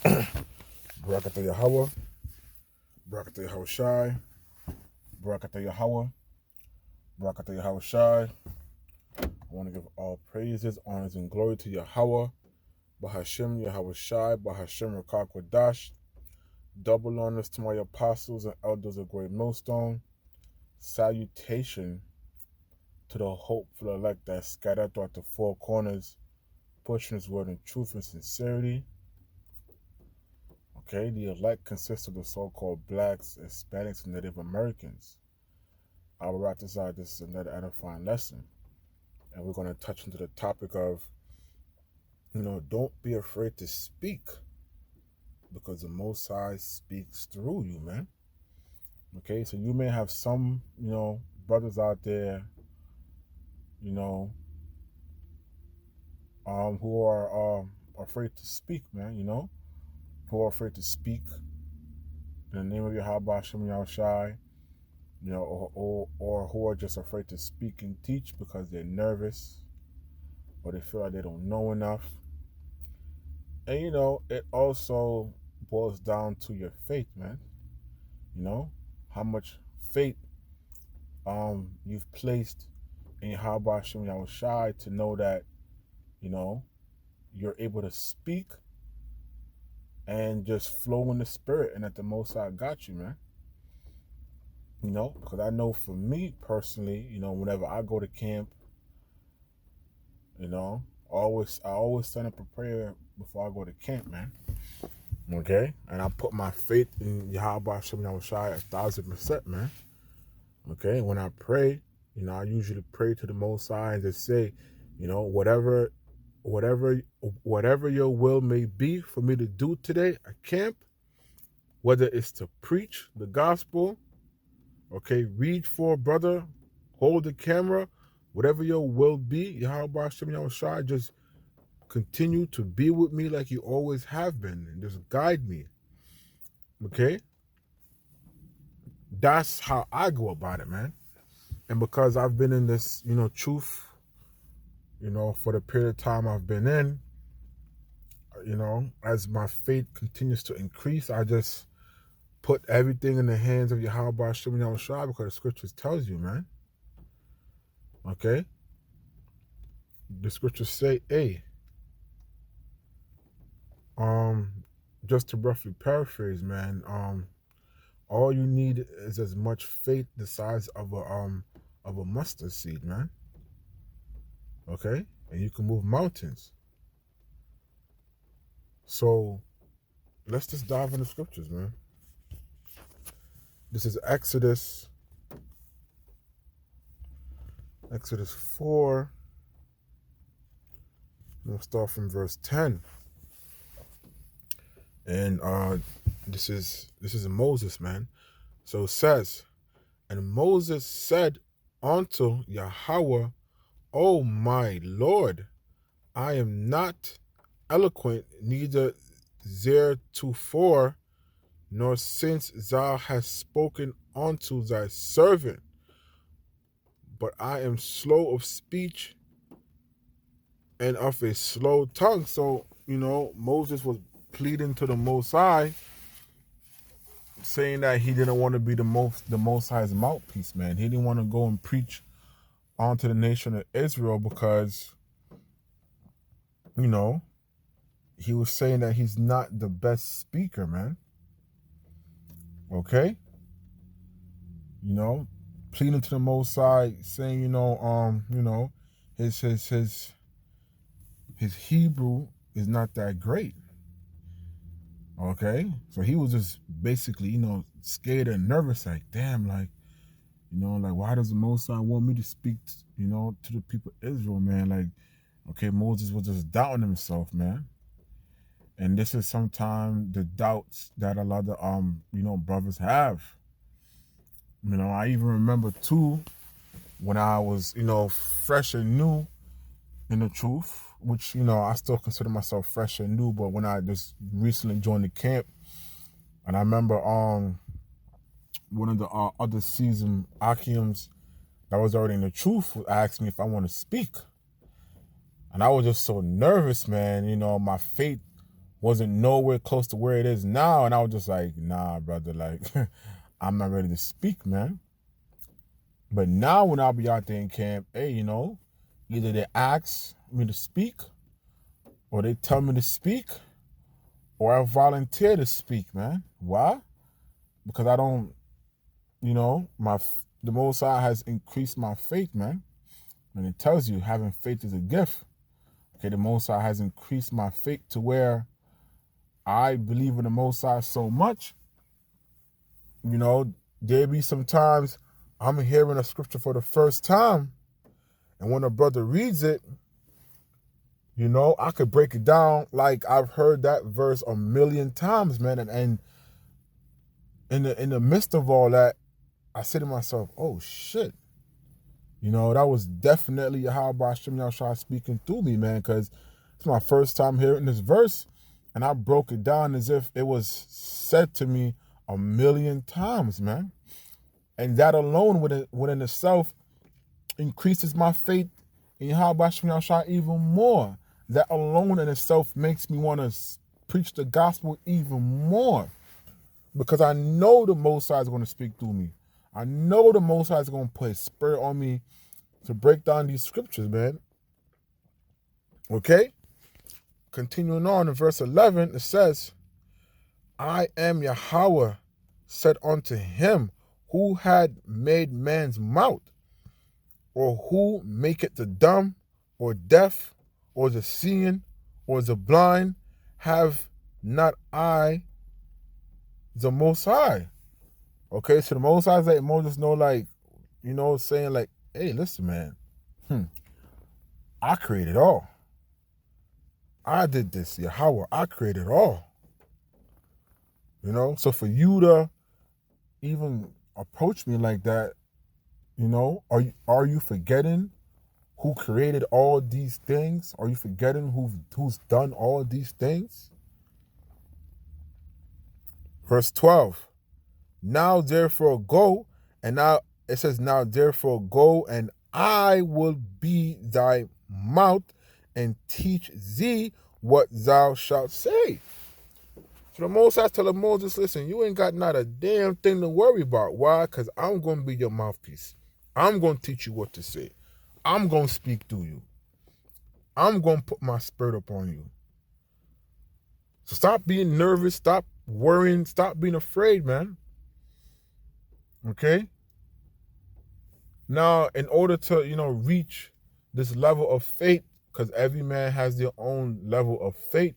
Barakatah Yahweh, Barakatah Yahweh Shai, Barakatah Yahweh, Barakatah Yahweh Shai. I want to give all praises, honors, and glory to Yahweh, Bahashem Yahweh Shai, Bahashem Rakak Wadash. Double honors to my apostles and elders of Great Millstone. Salutation to the hopeful elect that scattered throughout the four corners, pushing his word in truth and sincerity. Okay, the elect consists of the so-called blacks, Hispanics, and Native Americans. I will wrap this out. This is another edifying lesson. And we're going to touch into the topic of, don't be afraid to speak, because the Most High speaks through you, man. Okay, so you may have some, brothers out there, who are afraid to speak, man, who are afraid to speak in the name of Yahweh Hashem Yahushai, or who are just afraid to speak and teach because they're nervous or they feel like they don't know enough. And, it also boils down to your faith, man. How much faith you've placed in Yahweh Hashem Yahushai to know that, you're able to speak and just flow in the spirit and that the Most High got you, man. Because I know for me personally, whenever I go to camp, I always send up a prayer before I go to camp, man. Okay? And I put my faith in Yahweh Hashem Yahushai 1,000%, man. Okay? When I pray, I usually pray to the Most High and just say, whatever your will may be for me to do today at camp, whether it's to preach the gospel, okay, read for a brother, hold the camera, whatever your will be, Yahweh Hashem Yahushai, just continue to be with me like you always have been and just guide me. Okay? That's how I go about it, man. And because I've been in this, truth, for the period of time I've been in, as my faith continues to increase, I just put everything in the hands of Yahweh Hashem Yahushai because the scriptures tells you, man. Okay? The scriptures say, hey, just to roughly paraphrase, man, all you need is as much faith the size of a mustard seed, man. Okay? And you can move mountains. So let's just dive into scriptures, man. This is Exodus 4. We'll start from verse 10. And this is Moses, man. So it says, and Moses said unto Yahweh, O my Lord, I am not eloquent, neither theretofore, nor since thou hast spoken unto thy servant, but I am slow of speech and of a slow tongue. So, Moses was pleading to the Most High, saying that he didn't want to be the Most High's mouthpiece, man. He didn't want to go and preach onto the nation of Israel because, he was saying that he's not the best speaker, man. Okay? Pleading to the Most High, saying, his Hebrew is not that great. Okay? So he was just basically, scared and nervous, like, damn, like, why does the Most High want me to speak, to the people of Israel, man? Like, okay, Moses was just doubting himself, man. And this is sometimes the doubts that a lot of, brothers have. I even remember, too, when I was, fresh and new in the truth, which, I still consider myself fresh and new, but when I just recently joined the camp, and I remember one of the other seasoned Akims that was already in the truth asked me if I want to speak. And I was just so nervous, man. My faith wasn't nowhere close to where it is now. And I was just like, nah, brother, like, I'm not ready to speak, man. But now when I'll be out there in camp, hey, either they ask me to speak or they tell me to speak or I volunteer to speak, man. Why? Because I don't, the Most High has increased my faith, man. And it tells you having faith is a gift. Okay, the Most High has increased my faith to where I believe in the Most High so much. There be some times I'm hearing a scripture for the first time, and when a brother reads it, I could break it down like I've heard that verse a million times, man. And in the midst of all that, I say to myself, oh shit. That was definitely Yahweh Hashem Yahushua speaking through me, man, because it's my first time hearing this verse, and I broke it down as if it was said to me a million times, man. And that alone within itself increases my faith in Yahweh Hashem Yahushua even more. That alone in itself makes me want to preach the gospel even more, because I know the Most High is going to speak through me. I know the Most High is going to put His Spirit on me to break down these scriptures, man. Okay? Continuing on in verse 11, it says, I am Yahweh, said unto him who had made man's mouth, or who maketh the dumb, or deaf, or the seeing, or the blind, have not I the Most High? Okay, so the Most High is letting Moses know, like, saying like, hey, listen, man, I created all. I did this, Yahweh, I created all. So for you to even approach me like that, are you forgetting who created all these things? Are you forgetting who's done all these things? Verse 12, now therefore go, and now it says, now therefore go, and I will be thy mouth, and teach thee what thou shalt say. So the Most High telling Moses, listen, you ain't got not a damn thing to worry about. Why? Because I'm going to be your mouthpiece. I'm going to teach you what to say. I'm going to speak through you. I'm going to put my spirit upon you. So stop being nervous. Stop worrying. Stop being afraid, man. Okay? Now, in order to, reach this level of faith, because every man has their own level of faith,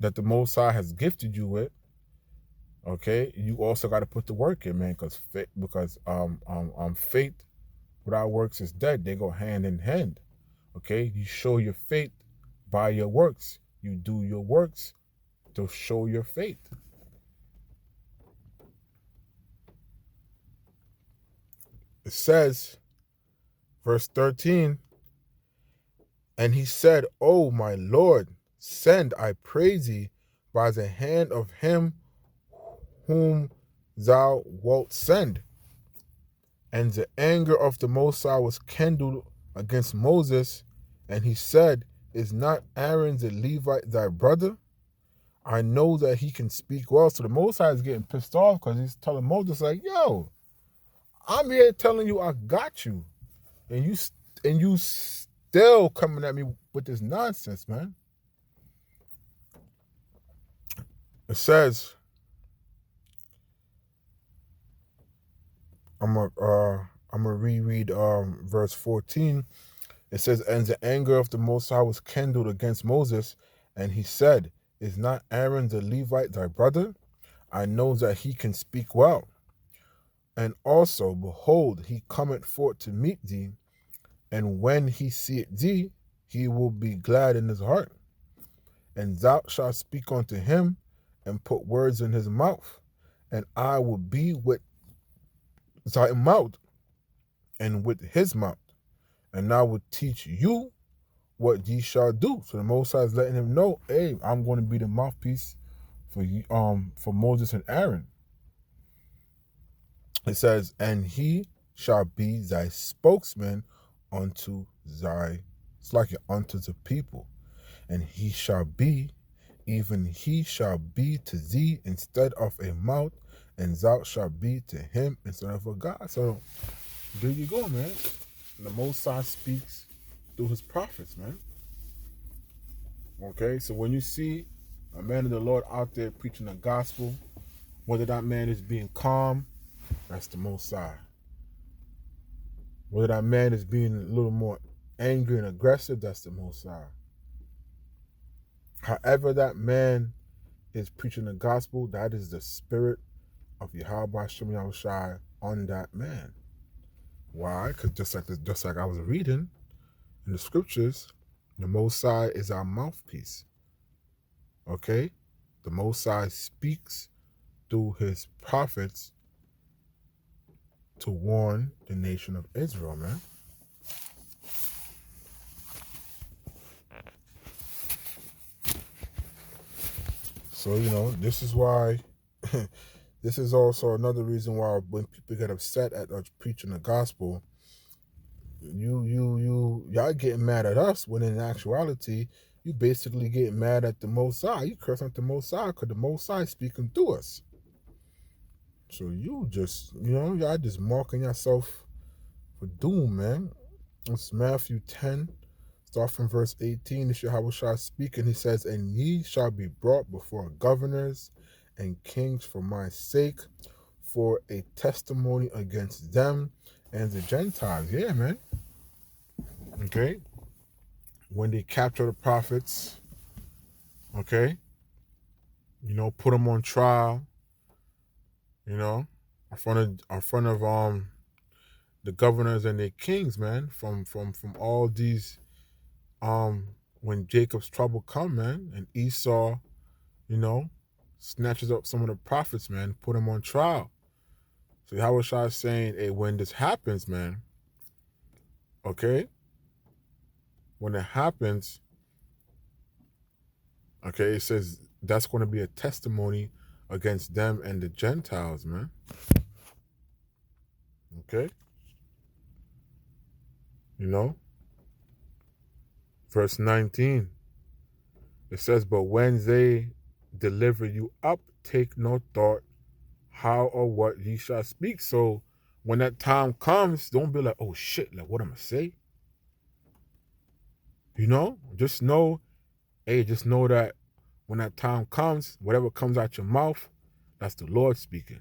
that the Most High has gifted you with, okay, you also got to put the work in, man, because faith without works is dead. They go hand in hand, okay? You show your faith by your works. You do your works to show your faith. It says, verse 13, and he said, O my Lord, send, I pray thee, by the hand of him whom thou wilt send. And the anger of the Most High was kindled against Moses, and he said, is not Aaron the Levite thy brother? I know that he can speak well. So the Most High is getting pissed off because he's telling Moses, like, yo, I'm here telling you I got you. And you still coming at me with this nonsense, man. It says, I'm gonna reread verse 14. It says, and the anger of the Most High was kindled against Moses, and he said, is not Aaron the Levite thy brother? I know that he can speak well. And also, behold, he cometh forth to meet thee, and when he seeth thee, he will be glad in his heart. And thou shalt speak unto him, and put words in his mouth, and I will be with thy mouth, and with his mouth, and I will teach you what ye shall do. So the Most High is letting him know, hey, I'm going to be the mouthpiece for Moses and Aaron. It says, and he shall be thy spokesman unto the people. and he shall be, even he shall be to thee instead of a mouth, and thou shalt be to him instead of a God. So there you go, man. The Most High speaks through his prophets, man. Okay, so when you see a man of the Lord out there preaching the gospel, whether that man is being calm, that's the Most High. Whether that man is being a little more angry and aggressive, that's the Most High. However that man is preaching the gospel, that is the spirit of Yahweh Shem Yahushai on that man. Why? Because just like I was reading in the scriptures, the Most High is our mouthpiece. Okay? The Most High speaks through his prophets to warn the nation of Israel, man. So, this is why, this is also another reason why when people get upset at us preaching the gospel, y'all getting mad at us when in actuality, you basically get mad at the Most High. You curse at the Most High because the Most High speaking through us. So you just, y'all just marking yourself for doom, man. It's Matthew 10, start from verse 18. This Yahweh shall speak, and he says, and ye shall be brought before governors and kings for my sake, for a testimony against them and the Gentiles. Yeah, man. Okay. When they capture the prophets, okay, put them on trial, in front of the governors and their kings, man, from all these when Jacob's trouble come, man, and Esau, snatches up some of the prophets, man, put them on trial. So Yahweh Shai is saying, hey, when this happens, man, okay, when it happens, okay, it says that's going to be a testimony against them and the Gentiles, man. Okay? Verse 19, it says, but when they deliver you up, take no thought how or what ye shall speak. So when that time comes, don't be like, oh shit, like what am I say? Just know that when that time comes, whatever comes out your mouth, that's the Lord speaking.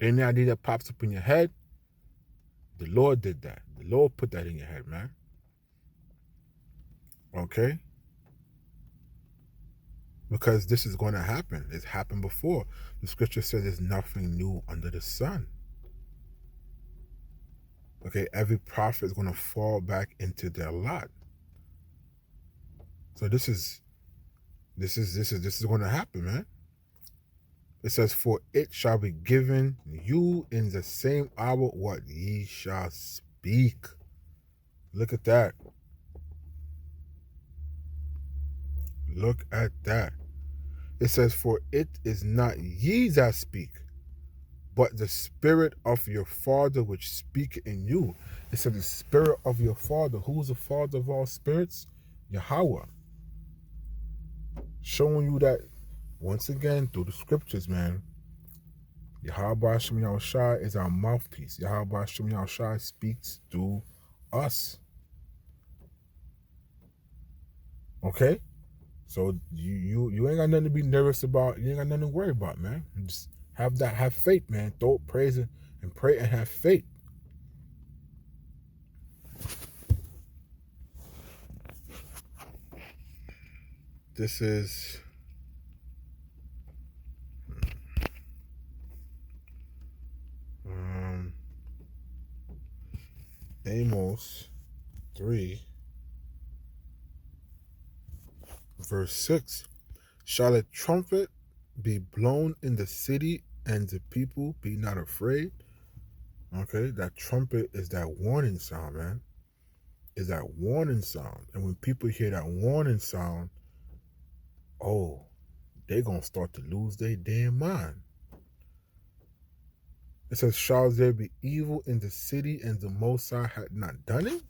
Any idea that pops up in your head, the Lord did that. The Lord put that in your head, man. Okay? Because this is going to happen. It's happened before. The scripture says there's nothing new under the sun. Okay, every prophet is going to fall back into their lot. So this is going to happen, man. It says, for it shall be given you in the same hour what ye shall speak. Look at that. Look at that. It says, for it is not ye that speak, but the Spirit of your Father which speak in you. It said the Spirit of your Father. Who's the Father of all spirits? Yahweh. Showing you that, once again, through the scriptures, man, Yahweh Shem Yahushai is our mouthpiece. Yahweh Shem Yahushai speaks through us. Okay? So you ain't got nothing to be nervous about. You ain't got nothing to worry about, man. Just have faith, man. Throw praise and pray and have faith. This is Amos 3, verse 6. Shall a trumpet be blown in the city and the people be not afraid? Okay, that trumpet is that warning sound, man. Is that warning sound. And when people hear that warning sound, oh, they're going to start to lose their damn mind. It says, shall there be evil in the city and the Most High had not done it?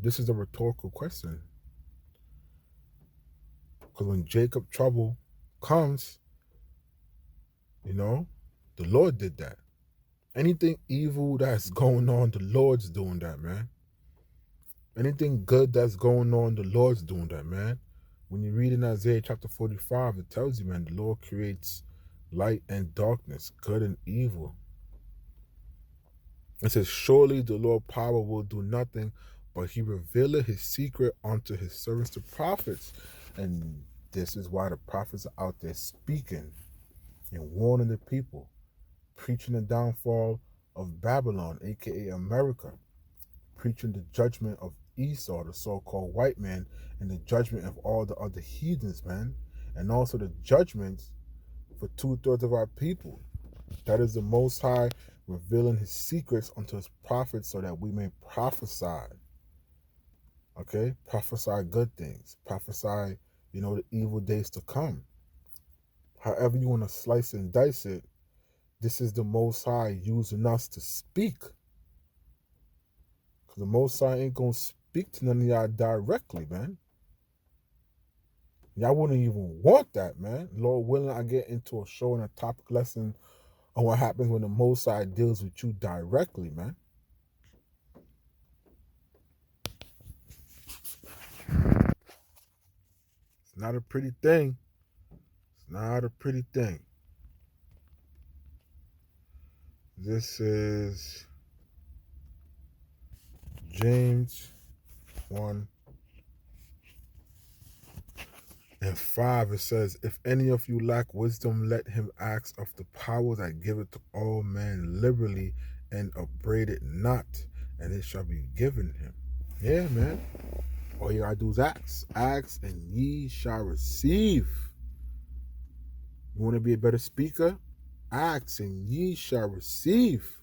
This is a rhetorical question. Because when Jacob trouble comes, the Lord did that. Anything evil that's going on, the Lord's doing that, man. Anything good that's going on, the Lord's doing that, man. When you read in Isaiah chapter 45, it tells you, man, the Lord creates light and darkness, good and evil. It says, surely the Lord power will do nothing, but he revealeth his secret unto his servants, the prophets. And this is why the prophets are out there speaking and warning the people, preaching the downfall of Babylon, aka America, preaching the judgment of Esau, the so-called white man, and the judgment of all the other heathens, man, and also the judgments for 2/3 of our people. That is the Most High revealing his secrets unto his prophets so that we may prophesy. Okay? Prophesy good things. Prophesy, the evil days to come. However you want to slice and dice it, this is the Most High using us to speak. Because the Most High ain't going to speak to none of y'all directly, man. Y'all wouldn't even want that, man. Lord willing, I get into a show and a topic lesson on what happens when the Most High deals with you directly, man. It's not a pretty thing. It's not a pretty thing. This is James 1:5. It says, if any of you lack wisdom, let him ask of the power that giveth to all men liberally, and upbraid it not, and it shall be given him. Yeah, man. All you gotta do is ask. Ask, and ye shall receive. You want to be a better speaker? Ask, and ye shall receive.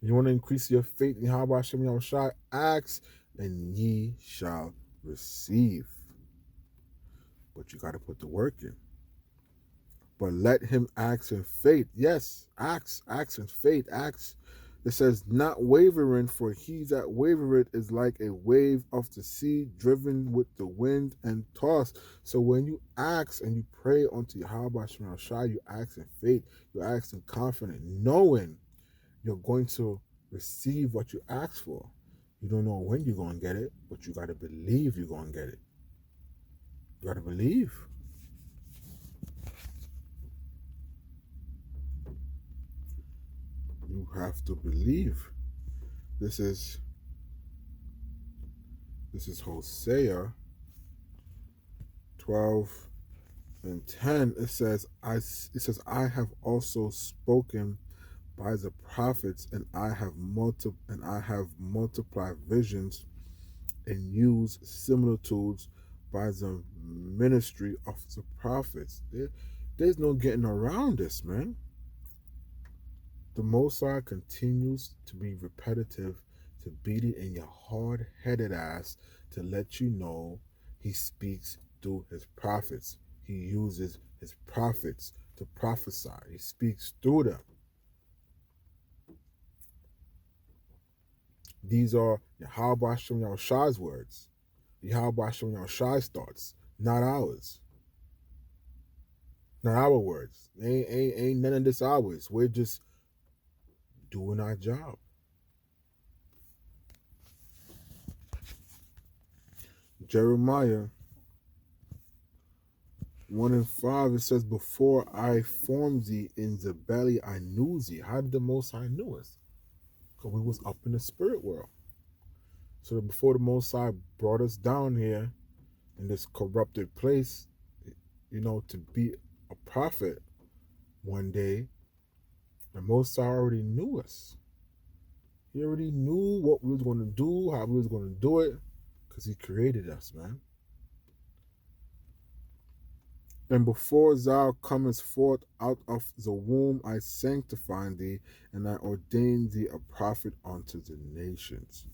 You want to increase your faith in Yahweh Hashem Yahushua? Ask, and ye shall receive. But you got to put the work in. But let him ask in faith. Yes, ask in faith. Ask. It says, not wavering, for he that wavereth is like a wave of the sea, driven with the wind and tossed. So when you ask and you pray unto Yahweh Hashem Yahushua, you ask in faith, you ask in confidence, knowing you're going to receive what you ask for. You don't know when you're going to get it, but you got to believe you're going to get it. You got to believe. You have to believe. This is Hosea 12:10. It says, I have also spoken by the prophets, and I have multiplied visions and used similitudes by the ministry of the prophets. There's no getting around this, man. The Most High continues to be repetitive, to beat it in your hard-headed ass, to let you know he speaks through his prophets. He uses his prophets to prophesy. He speaks through them. These are Yahweh Hashem Yahushua's words. Yahweh Hashem Yahushua's thoughts, not ours. Not our words. Ain't none of this ours. We're just doing our job. Jeremiah 1:5, it says, before I formed thee in the belly, I knew thee. How did the Most High know us? Because we was up in the spirit world. So before the Most High brought us down here in this corrupted place, to be a prophet one day, the Most High already knew us. He already knew what we was going to do, how we was going to do it, because he created us, man. And before thou comest forth out of the womb, I sanctify thee, and I ordained thee a prophet unto the nations.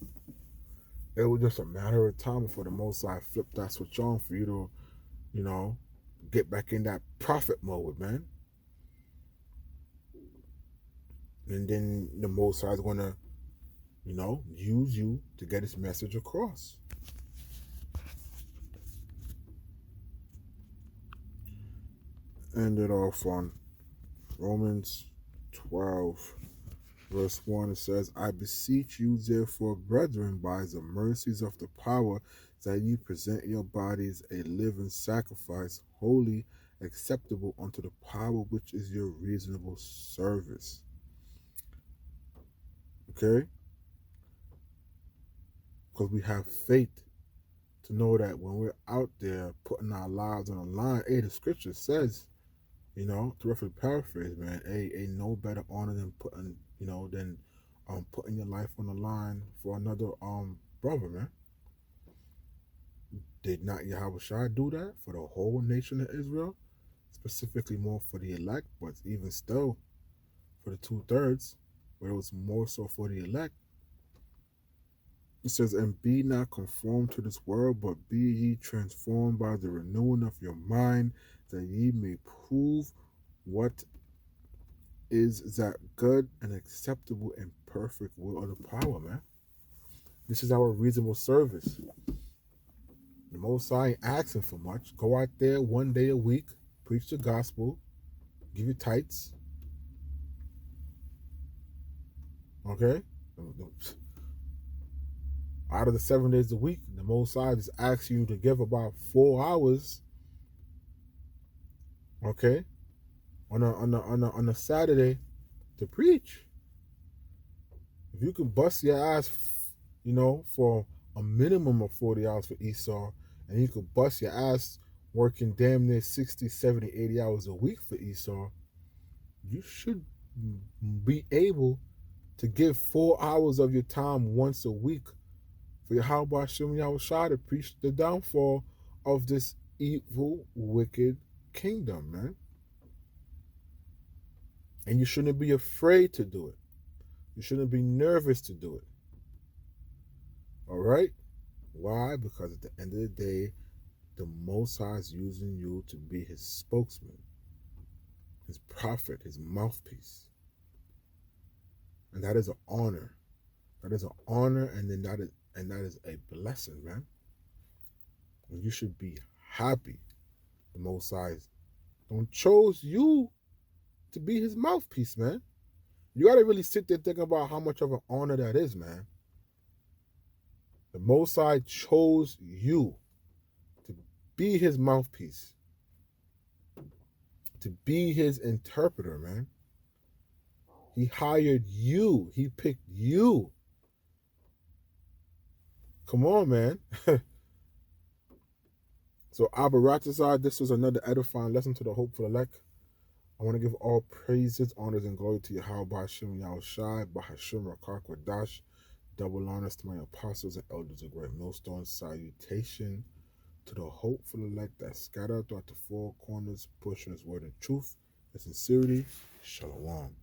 It was just a matter of time before the Most High flipped that switch on for you to, get back in that prophet mode, man. And then the Most High is going to use you to get his message across. End it off on Romans 12, verse 1. It says, I beseech you, therefore, brethren, by the mercies of the power, that ye present your bodies a living sacrifice, holy, acceptable unto the power, which is your reasonable service. Okay? Because we have faith to know that when we're out there putting our lives on the line, the scripture says, to roughly paraphrase, man, ain't no better honor than putting your life on the line for another brother, man. Did not Yahushua do that for the whole nation of Israel? Specifically more for the elect, but even still for the 2/3, where it was more so for the elect. It says, and be not conformed to this world, but be ye transformed by the renewing of your mind, that ye may prove what is that good and acceptable and perfect will of the power, man. This is our reasonable service. The Most High ain't asking for much. Go out there one day a week, preach the gospel, give your tithes. Okay? Out of the 7 days a week, the Most High just asks you to give about 4 hours, okay, on a Saturday to preach. If you can bust your ass, for a minimum of 40 hours for Esau, and you could bust your ass working damn near 60, 70, 80 hours a week for Esau, you should be able to give 4 hours of your time once a week for Yahweh Hashem Yahushua to preach the downfall of this evil, wicked kingdom, man. And you shouldn't be afraid to do it. You shouldn't be nervous to do it. All right? Why? Because at the end of the day, the Most High is using you to be his spokesman, his prophet, his mouthpiece. And that is an honor. That is an honor, and that is a blessing, man. And you should be happy the Most High don't chose you to be his mouthpiece, man. You got to really sit there thinking about how much of an honor that is, man. The Most High chose you to be his mouthpiece, to be his interpreter, man. He hired you. He picked you. Come on, man. So, Abaratazar, this was another edifying lesson to the hopeful elect. I want to give all praises, honors, and glory to Yahweh Hashem Yahushai, Bahashim Rakak Wadash. Double honors to my apostles and elders of Great Millstone. Salutation to the hopeful elect that scattered throughout the four corners, pushing his word in truth and sincerity. Shalom.